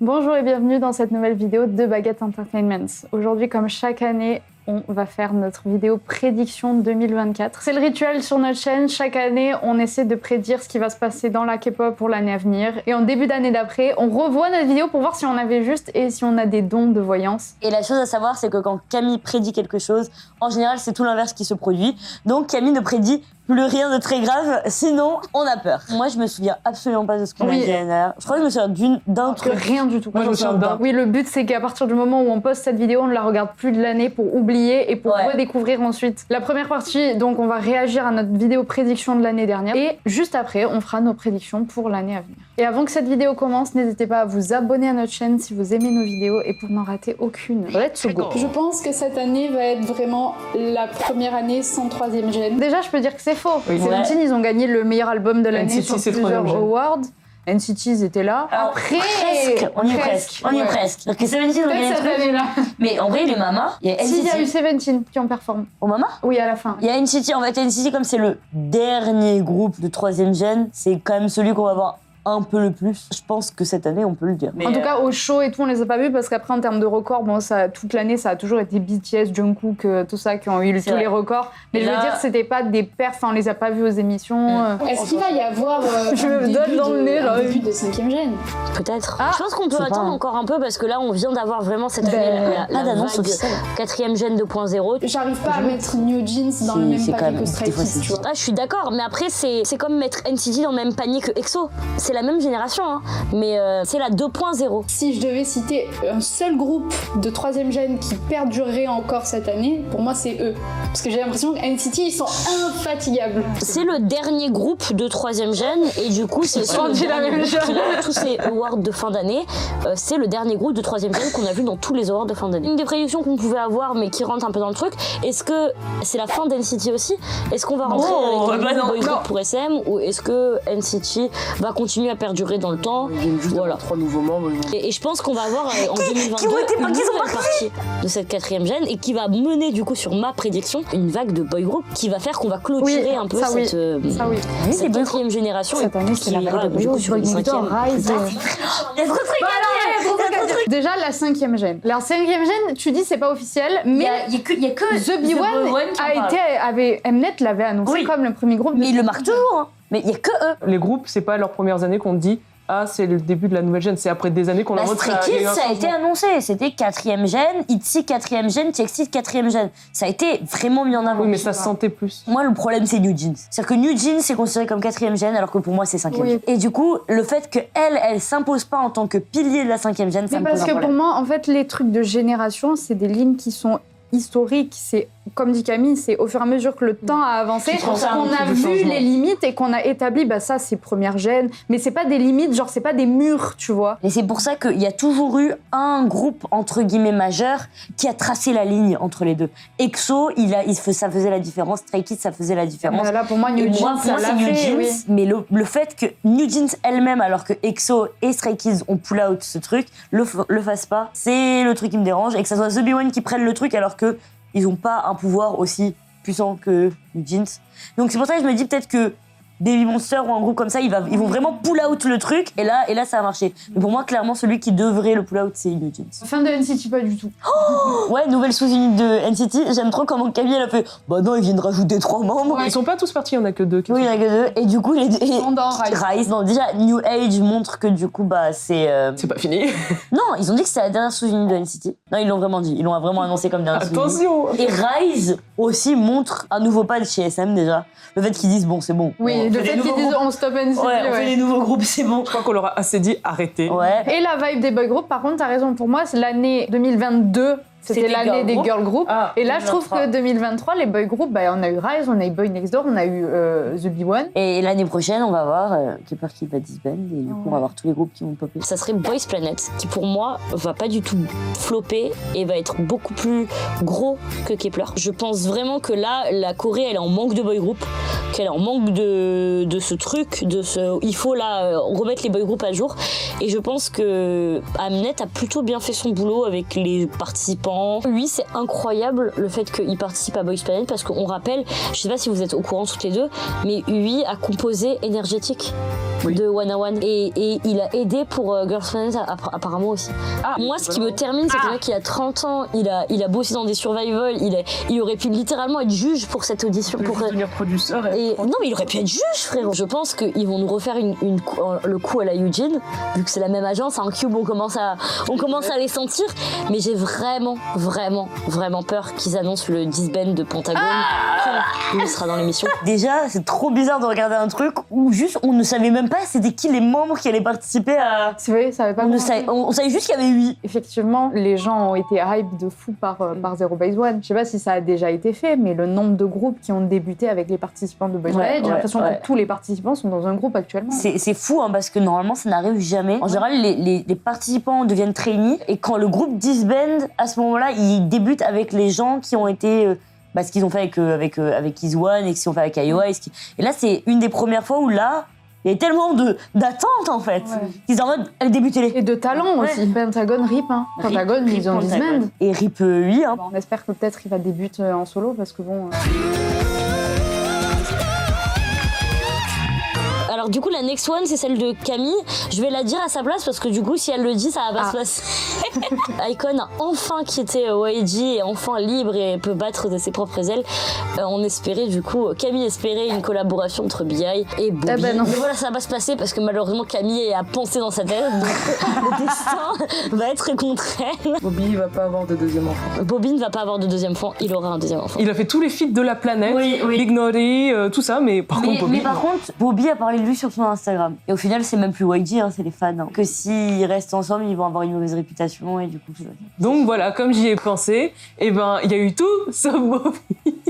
Bonjour et bienvenue dans cette nouvelle vidéo de Baguette Entertainment. Aujourd'hui, comme chaque année, on va faire notre vidéo prédiction 2024. C'est le rituel sur notre chaîne. Chaque année, on essaie de prédire ce qui va se passer dans la K-pop pour l'année à venir. Et en début d'année d'après, on revoit notre vidéo pour voir si on avait juste et si on a des dons de voyance. Et la chose à savoir, c'est que quand Camille prédit quelque chose, en général, c'est tout l'inverse qui se produit. Donc Camille ne prédit plus rien de très grave, sinon on a peur. Moi, je me souviens absolument pas de ce qu'on a dit l'année dernière. Je crois que je me souviens d'un truc. Rien du tout. Moi, je me souviens d'un. Oui, le but, c'est qu'à partir du moment où on poste cette vidéo, on ne la regarde plus de l'année pour oublier et pour redécouvrir ensuite. La première partie, donc, on va réagir à notre vidéo prédiction de l'année dernière. Et juste après, on fera nos prédictions pour l'année à venir. Et avant que cette vidéo commence, n'hésitez pas à vous abonner à notre chaîne si vous aimez nos vidéos et pour n'en rater aucune. Let's go. Je pense que cette année va être vraiment la première année sans troisième gène. Déjà, je peux dire que c'est faux. Oui. Seventeen, ils ont gagné le meilleur album de l'année NCT, sur c'est plusieurs troisième gène. awards. NCT, ils étaient là. Alors, Après, presque, on y est presque. On y est presque. Parce que Seventeen, on Peut-être gagne cette un truc. année-là. Mais en vrai, les mamas, il y a Si, il y a eu NCT. Seventeen qui en performe. Au mama Oui, à la fin. Il y a NCT. En fait, NCT, comme c'est le dernier groupe de troisième gène, c'est quand même celui qu'on va voir un peu le plus. Je pense que cette année, on peut le dire. En tout cas, au show et tout, on les a pas vus parce qu'après, en termes de records, bon, ça, toute l'année, ça a toujours été BTS, Jungkook, tout ça, qui ont eu tous les records. Mais Et je veux là- dire, c'était pas des perfs, on les a pas vus aux émissions. Est-ce qu'il va y avoir Je me donne dans le nez, là. un début de cinquième gène? Peut-être. Ah, je pense qu'on peut je sais attendre hein. pas. Encore un peu parce que là, on vient d'avoir vraiment cette année Ben, la d'annonce vague officielle. quatrième gène 2.0. J'arrive pas à mettre New Jeans dans le même c'est quand panier même- que Stray des fois, Kids, c'est tu vois. Ah, je suis d'accord, mais après, c'est comme mettre NCT dans le même panier que EXO. C'est la même génération, hein. Mais c'est la 2.0. Si je devais citer un seul groupe de troisième gène qui perdurerait encore cette année, pour moi c'est eux. Parce que j'ai l'impression que NCT ils sont infatigables. C'est le dernier groupe de troisième gène et du coup, c'est aussi On le dit la dernier même groupe qui chose. a tous ces awards de fin d'année. C'est le dernier groupe de troisième gène qu'on a vu dans tous les awards de fin d'année. Une des prédictions qu'on pouvait avoir, mais qui rentre un peu dans le truc, est-ce que c'est la fin d'NCT aussi? Est-ce qu'on va rentrer avec un nouveau boy group pour SM ou est-ce que NCT va continuer à perdurer dans le temps? Ils viennent juste d'avoir 3 nouveaux membres. Et je pense qu'on va avoir en 2022 une nouvelle partie de cette quatrième gène et qui va mener du coup sur ma prédiction une vague de boy group qui va faire qu'on va clôturer Oui, un peu ça oui. cette, Ça oui. cette quatrième génération. Cette année, c'est qui la ira, vague de du coup, Boy sur une cinquième. Rise. Il y a trop de trucs à dire. Déjà, la cinquième gène. La cinquième gène, tu dis c'est pas officiel, mais Il y a que The B1 Mnet l'avait annoncé Oui. comme le premier groupe. Mais il le marque toujours. Hein. Mais il y a que eux. Les groupes, c'est pas leurs premières années qu'on dit ah, c'est le début de la nouvelle gène. C'est après des années qu'on a Bah, Stray Kids, ça a été annoncé. C'était quatrième gène, ITZY quatrième gène, TXT quatrième gène. Ça a été vraiment mis en avant. Oui, mais ça se sentait plus. Moi, le problème, c'est New Jeans. C'est-à-dire que New Jeans, c'est considéré comme quatrième gène, alors que pour moi, c'est cinquième Oui. gène. Et du coup, le fait qu'elle s'impose pas en tant que pilier de la cinquième gène, ça Mais me pose parce un que pour problème. moi, en fait, les trucs de génération, c'est des lignes qui sont historiques. C'est, comme dit Camille, c'est au fur et à mesure que le temps a avancé, Tu penses à un qu'on a truc de vu changement. les limites et qu'on a établi, bah ça, c'est première gène. Mais c'est pas des limites, genre, c'est pas des murs, tu vois. Et c'est pour ça qu'il y a toujours eu un groupe, entre guillemets, majeur, qui a tracé la ligne entre les deux. EXO, ça faisait la différence. Stray Kids, ça faisait la différence. Là, pour moi, New Et Jeans, ça c'est l'a New fait, Jeans, oui. mais le fait que New Jeans elle-même, alors que EXO et Stray Kids ont pull out ce truc, le fasse pas, c'est le truc qui me dérange. Et que ça soit The B1 qui prenne le truc alors que ils ont pas un pouvoir aussi puissant que New Jeans. Donc c'est pour ça que je me dis peut-être que Baby Monster ou un groupe comme ça, ils vont vraiment pull out le truc et là ça a marché. Mais pour moi, clairement, celui qui devrait le pull out, c'est New Jeans. Fin de NCT, pas du tout. Ouais, nouvelle sous-unité de NCT. J'aime trop comment Camille elle a fait. Bah non, ils viennent de rajouter 3 membres. Ils sont pas tous partis, il y en a que 2. Oui, il y en a que 2. Et du coup, Pendant Rise. Rise. Non, déjà, New Age montre que du coup, bah, c'est. C'est pas fini. Non, ils ont dit que c'était la dernière sous-unité de NCT. Non, ils l'ont vraiment dit. Ils l'ont vraiment annoncé comme dernière sous-unité. Attention. Et Rise aussi montre un nouveau pas de chez SM déjà. Le fait qu'ils disent, bon, c'est bon. Oui, On le fait des fait qu'ils nouveaux disent groupes. on stop NCT, Ouais, on fait des nouveaux groupes, c'est bon. Je crois qu'on leur a assez dit arrêtez. Ouais. Et la vibe des boy groups, par contre, t'as raison, pour moi, c'est l'année 2022. C'était C'était l'année girl des group. girl groups. Ah, Et là, je trouve 2023. que 2023, les boy groups, bah, on a eu Rise, on a eu Boy Next Door, on a eu The B1. Et l'année prochaine, on va voir Keeper qui va disband et du coup, on va voir tous les groupes qui vont popper. Ça serait Boys Planet, qui pour moi va pas du tout flopper et va être beaucoup plus gros que Kepler. Je pense vraiment que là, la Corée, elle est en manque de boy group, qu'elle est en manque de ce truc, il faut là remettre les boy groups à jour. Et je pense que Mnet a plutôt bien fait son boulot avec les participants. Lui, c'est incroyable le fait qu'il participe à Boys Planet parce qu'on rappelle, je sais pas si vous êtes au courant toutes les deux, mais lui a composé Énergétique. de One One et il a aidé pour Girls Planet apparemment aussi. Moi, ce qui me termine, c'est que qu'il a 30 ans, il a bossé dans des survival, il aurait pu littéralement être juge pour cette audition. Pour devenir producteur. Non, mais il aurait pu être juge, frérot. Je pense qu'ils vont nous refaire le coup à la Eugene, vu que c'est la même agence. En Cube, on commence à les sentir, mais j'ai vraiment peur qu'ils annoncent le disband de Pentagone quand il sera dans l'émission. Déjà, c'est trop bizarre de regarder un truc où juste on ne savait même pas c'était qui les membres qui allaient participer à. C'est vrai, ça avait pas. On savait juste qu'il y avait 8. Effectivement, les gens ont été hype de fou par Zero Base One. Je sais pas si ça a déjà été fait, mais le nombre de groupes qui ont débuté avec les participants de Boys Planet, j'ai l'impression que tous les participants sont dans un groupe actuellement. C'est fou, parce que normalement ça n'arrive jamais. En général, les participants deviennent trainees et quand le groupe disband, à ce moment-là, ils débutent avec les gens qui ont été. Ce qu'ils ont fait avec Is One et ce qu'ils ont fait avec IOI. Et là, c'est une des premières fois où là, il y avait tellement d'attentes en fait. Ils sont en mode, allez, débutez-les. Et de talent aussi. Pentagone, RIP. Pentagone, ils ont disband. Et RIP, oui. On espère que peut-être il va débuter en solo parce que bon. Alors du coup, la next one, c'est celle de Camille. Je vais la dire à sa place parce que du coup, si elle le dit, ça va pas se passer. Icon a enfin quitté YG et enfin libre et peut battre de ses propres ailes. On espérait du coup, Camille espérait une collaboration entre B.I et Bobby. non. Mais voilà, ça va pas se passer parce que malheureusement, Camille a pensé dans sa tête. Donc le destin va être contre elle. Bobby va pas avoir de deuxième enfant. Bobby ne va pas avoir de deuxième enfant, il aura un deuxième enfant. Il a fait tous les feats de la planète, Ignoré, tout ça, mais par contre Bobby... Mais par contre, Bobby a parlé de lui sur son Instagram. Et au final, c'est même plus YG, c'est les fans. Que s'ils restent ensemble, ils vont avoir une mauvaise réputation et du coup... Donc voilà, comme j'y ai pensé, il y a eu tout sauf Bobby.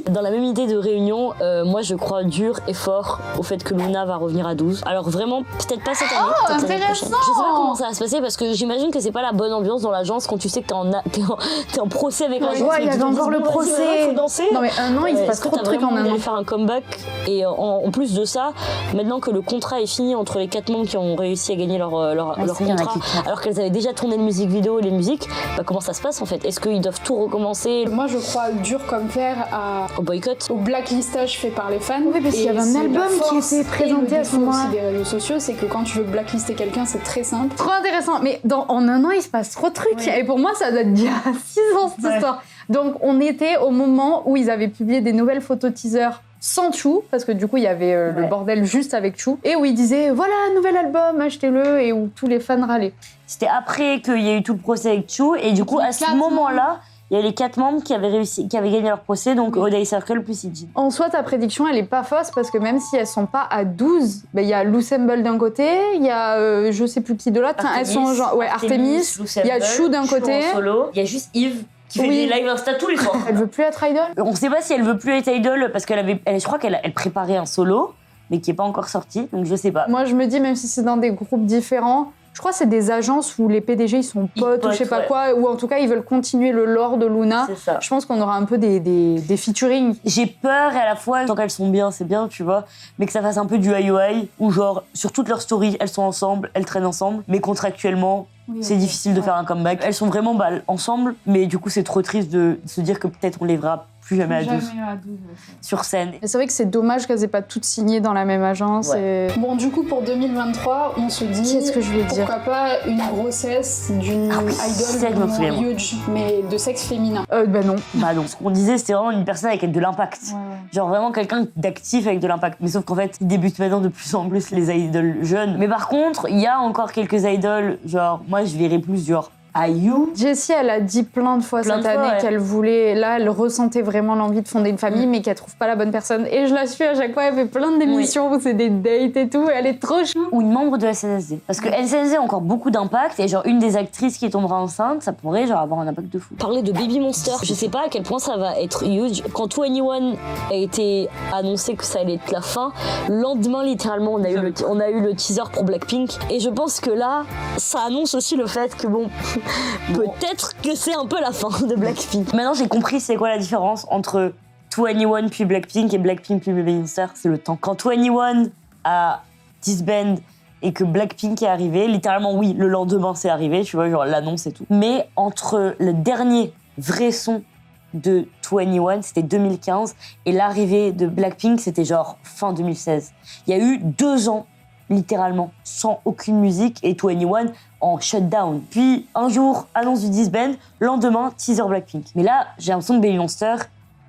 Dans la même idée de réunion, moi je crois dur et fort au fait que Luna va revenir à 12. Alors vraiment, peut-être pas cette année, peut-être l'année prochaine. Je sais pas comment ça va se passer parce que j'imagine que c'est pas la bonne ambiance dans l'agence quand tu sais que t'es en procès avec l'agence. Ouais, il y avait encore le procès. Faut danser. Non mais un an, il se passe trop de trucs en un an. Faire un comeback et en plus de ça, maintenant que le contrat est fini entre les 4 membres qui ont réussi à gagner leur contrat, alors qu'elles avaient déjà tourné le musique vidéo et les musiques, comment ça se passe en fait? Est-ce qu'ils doivent tout recommencer? Moi je crois dur comme fer au boycott, au blacklistage fait par les fans. Oui, parce qu'il y avait un album qui était présenté à ce moment-là. Aussi des réseaux sociaux, c'est que quand tu veux blacklister quelqu'un, c'est très simple. Trop intéressant, mais en un an, il se passe trop de trucs. Et pour moi, ça date d'il y a 6 ans cette histoire. Donc on était au moment où ils avaient publié des nouvelles photos teasers sans Chou, parce que du coup il y avait le bordel juste avec Chou, et où ils disaient voilà, nouvel album, achetez-le, et où tous les fans râlaient. C'était après qu'il y a eu tout le procès avec Chou, et du coup à ce moment-là, il y a les 4 membres qui avaient gagné leur procès, donc Oday Circle plus Ijin. En soi, ta prédiction, elle est pas fausse, parce que même si elles sont pas à 12, il y a Lucemble d'un côté, il y a je sais plus qui de l'autre, elles sont genre, Artemis, il y a Chou d'un côté. Il y a juste Yves qui fait des lives Insta tous les soirs. Elle veut plus être idol. On sait pas si elle veut plus être idol parce je crois qu'elle préparait un solo, mais qui est pas encore sorti, donc je sais pas. Moi, je me dis, même si c'est dans des groupes différents, je crois que c'est des agences où les PDG ils sont potes ou je sais pas quoi, ou en tout cas ils veulent continuer le lore de Luna. C'est ça. Je pense qu'on aura un peu des featuring. J'ai peur et à la fois, tant qu'elles sont bien, c'est bien, tu vois, mais que ça fasse un peu du IOI, où genre, sur toutes leurs stories, elles sont ensemble, elles traînent ensemble, mais contractuellement, c'est difficile de faire un comeback. Elles sont vraiment ensemble, mais du coup c'est trop triste de se dire que peut-être on les verra plus jamais à 12 sur scène. Et c'est vrai que c'est dommage qu'elles aient pas toutes signé dans la même agence. Et... Bon, du coup, pour 2023, on se dit qu'est-ce que je vais dire, pourquoi pas une grossesse d'une idol huge, mais de sexe féminin. Non. Bah non. Ce qu'on disait, c'était vraiment une personne avec de l'impact. Genre vraiment quelqu'un d'actif avec de l'impact. Mais sauf qu'en fait, ils débutent maintenant de plus en plus les idols jeunes. Mais par contre, il y a encore quelques idols, genre, moi je verrais plus genre IU. Jessie, elle a dit plein de fois cette année qu'elle voulait, là, elle ressentait vraiment l'envie de fonder une famille, mais qu'elle trouve pas la bonne personne. Et je la suis à chaque fois, elle fait plein d'émissions où c'est des dates et tout, et elle est trop chou. Ou une membre de SNSD. Parce que SNSD a encore beaucoup d'impact, et genre une des actrices qui tombera enceinte, ça pourrait genre avoir un impact de fou. Parler de Baby Monster, je sais pas à quel point ça va être huge. Quand 21 a été annoncé que ça allait être la fin, le lendemain littéralement on a eu le teaser pour Blackpink, et je pense que là, ça annonce aussi le fait que bon... peut-être que c'est un peu la fin de Blackpink. Maintenant, j'ai compris c'est quoi la différence entre 21 puis Blackpink et Blackpink puis Baby Monster, c'est le temps. Quand 21 a disband et que Blackpink est arrivé, littéralement oui, le lendemain c'est arrivé, tu vois, genre l'annonce et tout. Mais entre le dernier vrai son de 21, c'était 2015, et l'arrivée de Blackpink, c'était genre fin 2016. Il y a eu 2 ans littéralement, sans aucune musique, et 21 en shutdown. Puis un jour, annonce du disband, lendemain, teaser Blackpink. Mais là, j'ai l'impression que Baby Monster,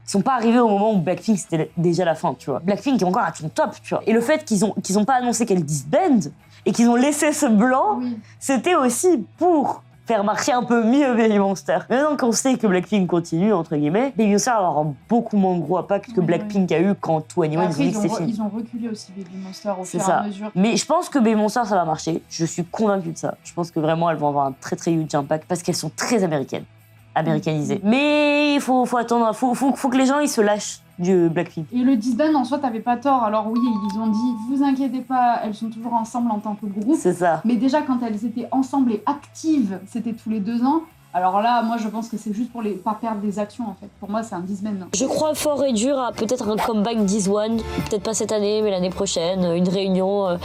ils sont pas arrivés au moment où Blackpink c'était déjà la fin, tu vois. Blackpink est encore à son top, tu vois. Et le fait qu'ils ont pas annoncé qu'elle disband et qu'ils ont laissé ce blanc, c'était aussi pour faire marcher un peu mieux Baby Monster. Maintenant qu'on sait que Blackpink continue, entre guillemets, Baby Monster va avoir beaucoup moins gros impact que Blackpink a eu quand 21 ils ont dit que c'est fini. Ils ont reculé aussi Baby Monster au fur et ça. à mesure. Mais je pense que Baby Monster, ça va marcher. Je suis convaincue de ça. Je pense que vraiment, elles vont avoir un très très huge impact parce qu'elles sont très américanisées. Mais il faut attendre, faut que les gens ils se lâchent du Blackpink. Et le disband, en soi, t'avais pas tort. Alors oui, ils ont dit, vous inquiétez pas, elles sont toujours ensemble en tant que groupe. C'est ça. Mais déjà, quand elles étaient ensemble et actives, c'était tous les 2 ans. Alors là, moi, je pense que c'est juste pour pas perdre des actions, en fait. Pour moi, c'est un disband. Je crois fort et dur à peut-être un comeback d'Is1, peut-être pas cette année, mais l'année prochaine, une réunion,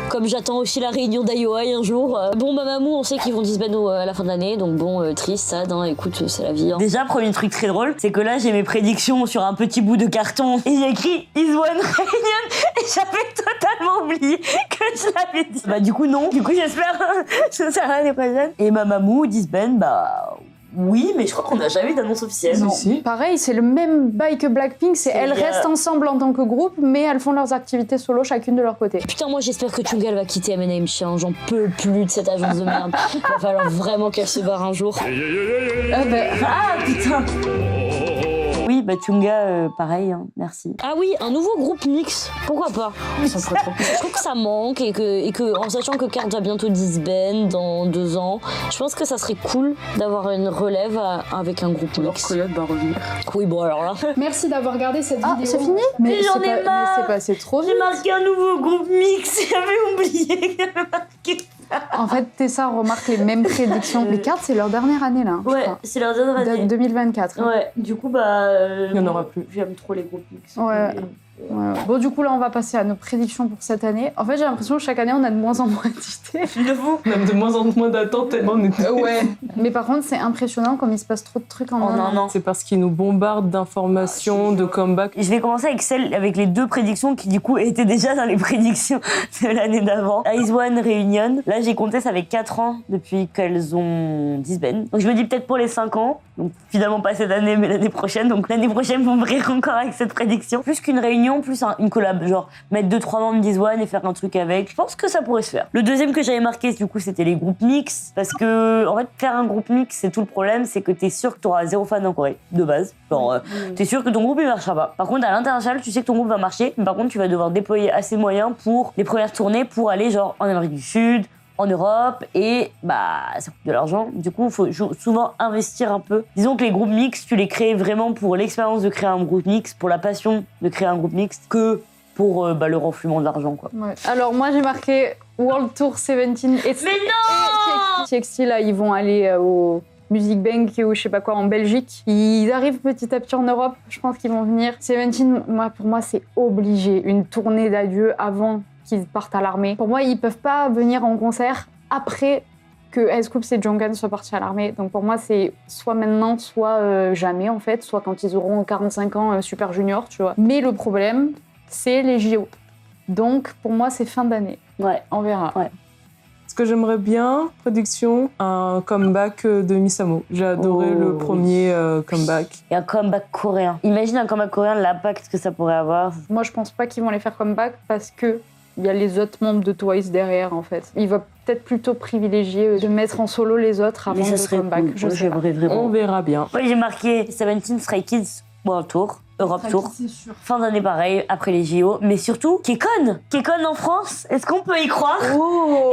comme j'attends aussi la réunion d'IOI un jour. Bon, Mamamoo, on sait qu'ils vont disband à la fin de l'année, donc bon, triste, sad, hein, écoute, c'est la vie. Hein. Déjà, premier truc très drôle, c'est que là, j'ai mes prédictions sur un petit bout de carton, et j'ai écrit Is1 Reunion, et j'avais totalement oublié que je l'avais dit. Bah du coup, non. Du coup, j'espère que ça sera l'année prochaine. Et Mamamoo, disband, bah... Oui, mais je crois qu'on n'a jamais eu d'annonce officielle. Non. Si. Pareil, c'est le même bail que Blackpink, c'est elles restent ensemble en tant que groupe, mais elles font leurs activités solo chacune de leur côté. Putain, moi j'espère que Chungha va quitter M&M Chien, j'en peux plus de cette agence de merde. Il va falloir vraiment qu'elle se barre un jour. Ah putain. Oui, bah Chungha, pareil, hein, merci. Ah oui, un nouveau groupe mix, pourquoi pas? Ça serait trop cool. Je trouve que ça manque et que en sachant que Card va bientôt disband dans 2 ans, je pense que ça serait cool d'avoir une relève avec un groupe Alors mix. Coyote va revenir. Oui, bon alors là. Merci d'avoir regardé cette vidéo. C'est fini? Mais j'en ai marre. Mais c'est passé trop vite. J'ai marqué un nouveau groupe mix, j'avais oublié. En fait, Tessa remarque les mêmes prédictions. Les cartes, c'est leur dernière année, là. je Ouais, crois. c'est leur dernière année. 2024. Ouais, du coup, bah... Il n'y en aura plus. J'aime trop les groupes mix. Ouais. Ouais. Bon, du coup, là, on va passer à nos prédictions pour cette année. En fait, j'ai l'impression que chaque année, on a de moins en moins d'idées. De vous. On a de moins en moins d'attentes tellement on est... Ouais. Mais par contre, c'est impressionnant comme il se passe trop de trucs en un an. C'est parce qu'ils nous bombardent d'informations, de comeback. Je vais commencer avec les 2 prédictions qui du coup étaient déjà dans les prédictions de l'année d'avant. Is1 Reunion. Là j'ai compté, ça fait 4 ans depuis qu'elles ont disband. Donc je me dis peut-être pour les 5 ans. Donc finalement pas cette année mais l'année prochaine. Donc l'année prochaine vous me verrez encore avec cette prédiction. Plus qu'une réunion, plus une collab. Genre mettre 2-3 membres d'Is1 et faire un truc avec. Je pense que ça pourrait se faire. Le deuxième que j'avais marqué du coup c'était les groupes mix. Parce que en fait faire un groupe mix c'est tout le problème. C'est que t'es sûr que t'auras 0 fan en Corée. De base. Genre t'es sûr que ton groupe il marchera pas. Par contre à l'international tu sais que ton groupe va marcher. Mais par contre tu vas devoir déployer assez de moyens pour les premières tournées pour aller genre en Amérique du Sud, en Europe et bah ça coûte de l'argent. Du coup, il faut souvent investir un peu. Disons que les groupes mix, tu les crées vraiment pour l'expérience de créer un groupe mix, pour la passion de créer un groupe mix, que pour le renflouement de l'argent, quoi. Ouais. Alors, moi, j'ai marqué World Tour 17 et Mais non TXT, là, ils vont aller au Music Bank ou je sais pas quoi en Belgique. Ils arrivent petit à petit en Europe. Je pense qu'ils vont venir. 17, pour moi, c'est obligé. Une tournée d'adieu avant qu'ils partent à l'armée. Pour moi, ils peuvent pas venir en concert après que Ice Cube et Jonghan soient partis à l'armée. Donc pour moi, c'est soit maintenant, soit jamais en fait, soit quand ils auront 45 ans, super junior, tu vois. Mais le problème, c'est les JO. Donc pour moi, c'est fin d'année. Ouais, on verra. Ouais. Ce que j'aimerais bien, prédiction, un comeback de Misamo. J'ai adoré le premier comeback. Et un comeback coréen. Imagine un comeback coréen, l'impact que ça pourrait avoir. Moi, je pense pas qu'ils vont les faire comeback parce que il y a les autres membres de Twice derrière, en fait. Il va peut-être plutôt privilégier de mettre en solo les autres avant ça le serait comeback. cool. Je sais pas. On verra bien. Ouais, j'ai marqué 17 Stray Kids World Tour. Europe Tour. Fin d'année pareil, après les JO. Mais surtout, Kekon en France, est-ce qu'on peut y croire?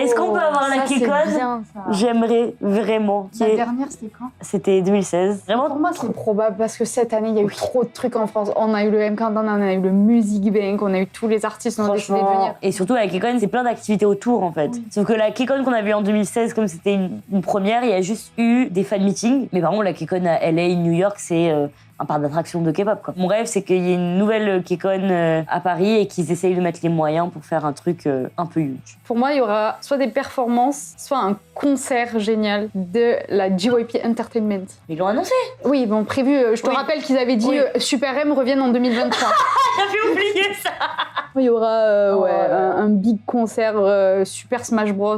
Est-ce qu'on peut avoir la Kekon? J'aimerais vraiment. La dernière, c'était quand? C'était 2016. Vraiment. Pour moi, c'est probable parce que cette année, il y a eu trop de trucs en France. On a eu le M Countdown, on a eu le Music Bank, on a eu tous les artistes qui ont décidé de venir. Et surtout, la Kekon, c'est plein d'activités autour en fait. Sauf que la Kekon qu'on a vue en 2016, comme c'était une première, il y a juste eu des fan meetings. Mais par contre, la Kekon à LA, New York, c'est un parc d'attractions de K-pop, quoi. Mon rêve, c'est qu'il y ait une nouvelle KCON à Paris et qu'ils essayent de mettre les moyens pour faire un truc un peu huge. Pour moi, il y aura soit des performances, soit un concert génial de la JYP Entertainment. Ils l'ont annoncé. Oui, bon, prévu. Je te rappelle qu'ils avaient dit Super M reviennent en 2023. J'avais oublié ça. Il y aura un big concert Super Smash Bros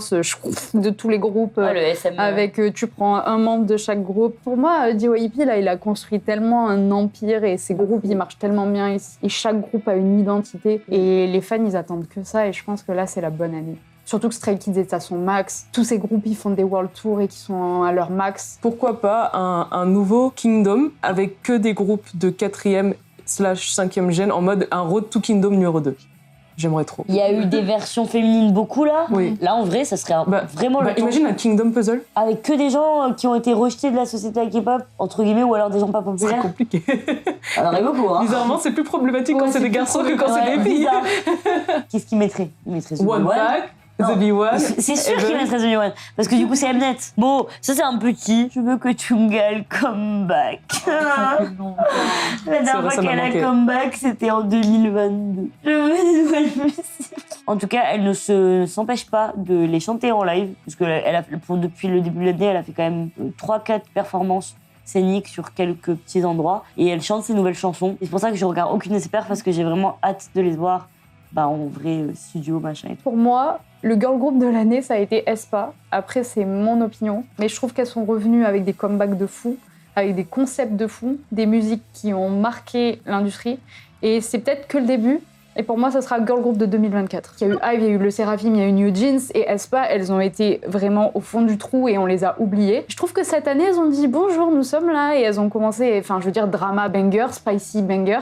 de tous les groupes. Le SM. Avec, tu prends un membre de chaque groupe. Pour moi, JYP, là, il a construit tellement un empire et ses groupes, ils marchent tellement bien. Et chaque groupe a une identité. Et les fans, ils attendent que ça. Et je pense que là, c'est la bonne année. Surtout que Stray Kids est à son max. Tous ces groupes, ils font des world tours et qui sont à leur max. Pourquoi pas un nouveau Kingdom avec que des groupes de 4e/5e gen en mode un Road to Kingdom numéro 2. J'aimerais trop. Il y a eu des versions féminines beaucoup là. Oui. Là, en vrai, ça serait vraiment le temps. Imagine un Kingdom Puzzle. Avec que des gens qui ont été rejetés de la société K-pop, entre guillemets, ou alors des gens pas C'est populaires. compliqué. Ça en arrive beaucoup, hein. Bizarrement, c'est plus problématique quand c'est des garçons que quand c'est des filles. bizarre. Qu'est-ce qu'ils mettraient? Ils mettraient One Pack, The B1. C'est sûr qu'ils mettraient The B1. Parce que du coup, c'est Mnet. Bon, ça c'est un petit. Je veux que Chunggal come back. La dernière fois qu'elle a come back, c'était en 2022. Je veux des nouvelles musiques. En tout cas, elle ne s'empêche pas de les chanter en live. Parce que depuis le début de l'année, elle a fait quand même 3-4 performances scéniques sur quelques petits endroits. Et elle chante ses nouvelles chansons. Et c'est pour ça que je regarde aucune de ses perfs parce que j'ai vraiment hâte de les voir en vrai studio, machin et tout. Pour moi, le girl group de l'année, ça a été aespa. Après, c'est mon opinion. Mais je trouve qu'elles sont revenues avec des comebacks de fou, avec des concepts de fou, des musiques qui ont marqué l'industrie. Et c'est peut-être que le début. Et pour moi, ça sera girl group de 2024. Il y a eu Hive, il y a eu le Seraphim, il y a eu New Jeans et aespa. Elles ont été vraiment au fond du trou et on les a oubliées. Je trouve que cette année, elles ont dit bonjour, nous sommes là. Et elles ont commencé, drama banger, spicy banger.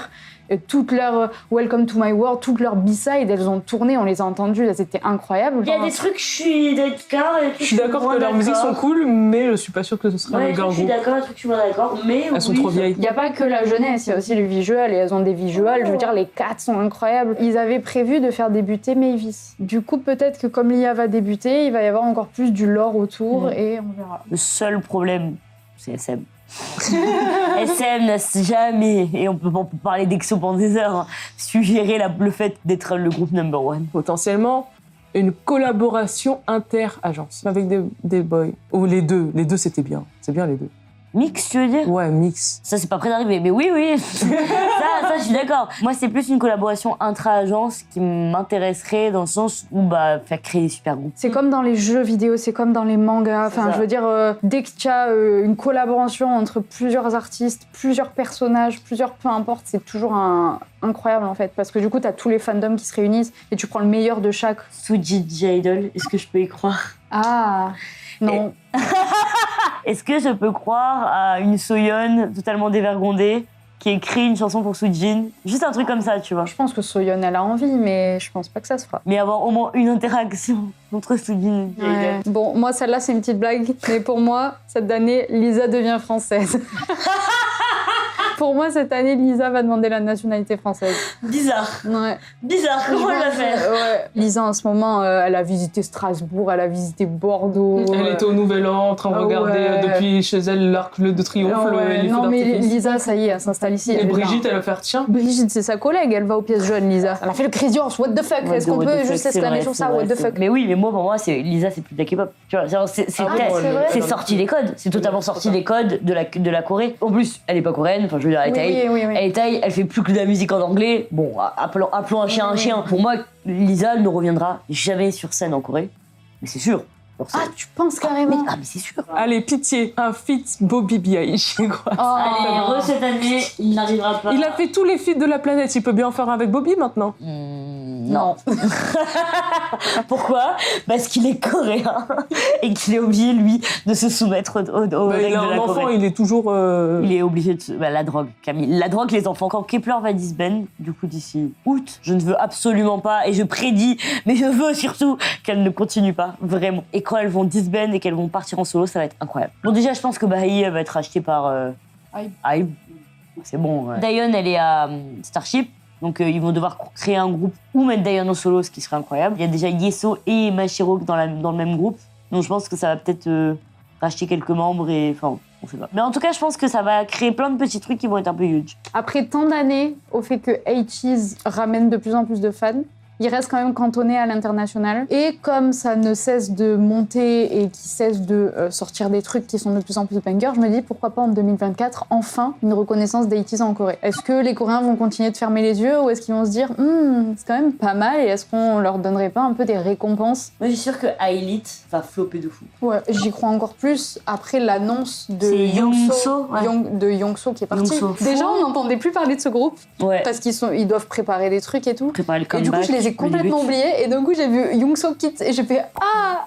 Toute leur Welcome to My World, toute leur B-side, elles ont tourné, on les a entendues, elles étaient incroyables. Il y a des trucs, je suis d'accord. Je suis d'accord que leurs musiques sont cool, mais je suis pas sûre que ce sera le girl group. Je suis d'accord, je suis d'accord, mais elles sont trop vieilles. Il n'y a pas que la jeunesse, il y a aussi le visual, et elles ont des visuals, je veux dire, les 4 sont incroyables. Ils avaient prévu de faire débuter Mavis. Du coup, peut-être que comme l'IA va débuter, il va y avoir encore plus du lore autour, et on verra. Le seul problème, c'est SM. SM n'a jamais, et on peut parler d'Exo pendant des heures, suggéré le fait d'être le groupe number one. Potentiellement, une collaboration inter-agence avec des boys. Ou les deux c'était bien. C'est bien les deux. Mix, tu veux dire? Ouais, mix. Ça, c'est pas près d'arriver, mais oui. ça, je suis d'accord. Moi, c'est plus une collaboration intra-agence qui m'intéresserait dans le sens où faire créer des super groupes. C'est comme dans les jeux vidéo, c'est comme dans les mangas. Enfin, je veux dire, dès que tu as une collaboration entre plusieurs artistes, plusieurs personnages, peu importe, c'est toujours incroyable en fait. Parce que du coup, tu as tous les fandoms qui se réunissent et tu prends le meilleur de chaque. Suji J-Idol, est-ce que je peux y croire? Ah, non. Est-ce que je peux croire à une Soyeon totalement dévergondée qui écrit une chanson pour Soojin? Juste un truc comme ça, tu vois. Je pense que Soyeon, elle a envie, mais je pense pas que ça se fera. Mais avoir au moins une interaction entre Soojin et J-Idol. Bon, moi, celle-là, c'est une petite blague. Mais pour moi, cette année, Lisa devient française. Pour moi, cette année, Lisa va demander la nationalité française. Bizarre. Ouais. Bizarre, comment elle va faire? Ouais. Lisa, en ce moment, elle a visité Strasbourg, elle a visité Bordeaux. Elle était au Nouvel An en train de regarder depuis chez elle l'Arc de Triomphe. Non, mais Lisa, ça y est, elle s'installe ici. Et Brigitte, elle va faire tiens. Brigitte, c'est sa collègue, elle va aux pièces jaunes, Lisa. Elle a fait le Crazy Horse, what the fuck? Est-ce qu'on peut juste exclamer sur ça, what the fuck? Mais oui, mais moi, pour moi, Lisa, c'est plus de la K-pop. Tu vois, c'est sorti des codes. C'est totalement sorti des codes de la Corée. En plus, elle est pas coréenne, enfin, je veux dire, elle est elle est taille, elle fait plus que de la musique en anglais. Bon, appelons un chien un chien. Pour moi, Lisa ne reviendra jamais sur scène en Corée. Mais c'est sûr. Ah, tu penses carrément? Mais c'est sûr. Allez, pitié, un feat Bobby B.I.G. Allez, cette année, il n'arrivera pas. Il a fait tous les feats de la planète, il peut bien en faire un avec Bobby maintenant. Non. Pourquoi? Parce qu'il est coréen et qu'il est obligé, lui, de se soumettre aux règles de la Corée. Enfant, il est toujours... Il est obligé de... la drogue, Camille. La drogue, les enfants. Quand Kepler va disband, du coup, d'ici août, je ne veux absolument pas, et je prédis, mais je veux surtout qu'elle ne continue pas, vraiment. Et quand elles vont disband et qu'elles vont partir en solo, ça va être incroyable. Bon, déjà, je pense que Baha'i va être rachetée par Hybe. C'est bon. Ouais. Dayeon, elle est à Starship. Donc ils vont devoir créer un groupe ou mettre Dayeon en solo, ce qui serait incroyable. Il y a déjà Yeso et Mashiro dans le même groupe. Donc je pense que ça va peut-être racheter quelques membres et... Enfin, On sait pas. Mais en tout cas, je pense que ça va créer plein de petits trucs qui vont être un peu huge. Après tant d'années, au fait que 80s ramène de plus en plus de fans, il reste quand même cantonné à l'international. Et comme ça ne cesse de monter et qui cesse de sortir des trucs qui sont de plus en plus bangers, je me dis pourquoi pas en 2024, enfin, une reconnaissance des 80s en Corée. Est-ce que les Coréens vont continuer de fermer les yeux ou est-ce qu'ils vont se dire c'est quand même pas mal et est-ce qu'on leur donnerait pas un peu des récompenses? Moi, je suis sûre que Elite va flopper de fou. Ouais, j'y crois encore plus après l'annonce de C'est Youngso, ouais. de Youngso qui est parti. Youngso. Déjà, on n'entendait plus parler de ce groupe Ouais. parce qu'ils doivent préparer des trucs et tout. Préparer le Et comeback. du coup, je les ai complètement oubliés. Et d'un coup, j'ai vu Youngso Kids et j'ai fait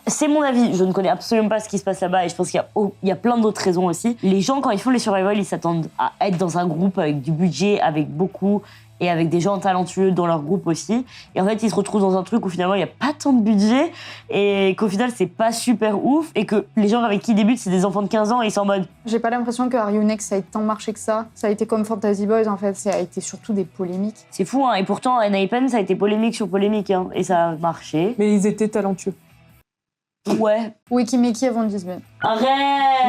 C'est mon avis, je ne connais absolument pas ce qui se passe là-bas et je pense qu'il y a plein d'autres raisons aussi. Les gens, quand ils font les survival, ils s'attendent à être dans un groupe avec du budget, avec beaucoup et avec des gens talentueux dans leur groupe aussi. Et en fait, ils se retrouvent dans un truc où finalement, il n'y a pas tant de budget et qu'au final, c'est pas super ouf et que les gens avec qui ils débutent, c'est des enfants de 15 ans et ils sont en mode... J'ai pas l'impression que Are You Next ça a tant marché que ça. Ça a été comme Fantasy Boys en fait, ça a été surtout des polémiques. C'est fou, hein. Et pourtant, N.I.P.E.N, ça a été polémique sur polémique, hein. Et ça a marché. Mais ils étaient talentueux. Ouais. Wiki Meki avant 10 semaines. Arrête!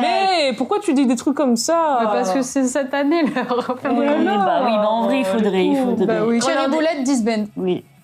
Mais pourquoi tu dis des trucs comme ça? Parce que c'est cette année leur Oh là là. Bah oui, mais en vrai, il faudrait. Bah oui, Cherry Regardez- Boulette 10 semaines.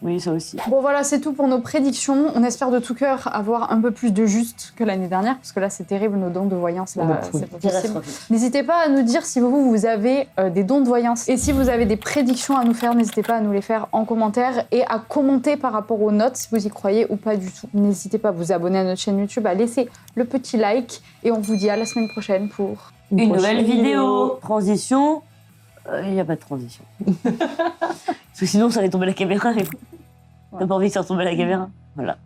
Oui, ça aussi. Bon voilà, c'est tout pour nos prédictions. On espère de tout cœur avoir un peu plus de juste que l'année dernière, parce que là c'est terrible, nos dons de voyance, là, c'est pas possible. N'hésitez pas à nous dire si vous avez des dons de voyance. Et si vous avez des prédictions à nous faire, n'hésitez pas à nous les faire en commentaire et à commenter par rapport aux notes, si vous y croyez ou pas du tout. N'hésitez pas à vous abonner à notre chaîne YouTube, à laisser le petit like, et on vous dit à la semaine prochaine pour Une nouvelle vidéo. Transition. Il n'y a pas de transition. Parce que sinon, ça allait tomber la caméra. T'as pas envie que ça retombe la caméra? Voilà.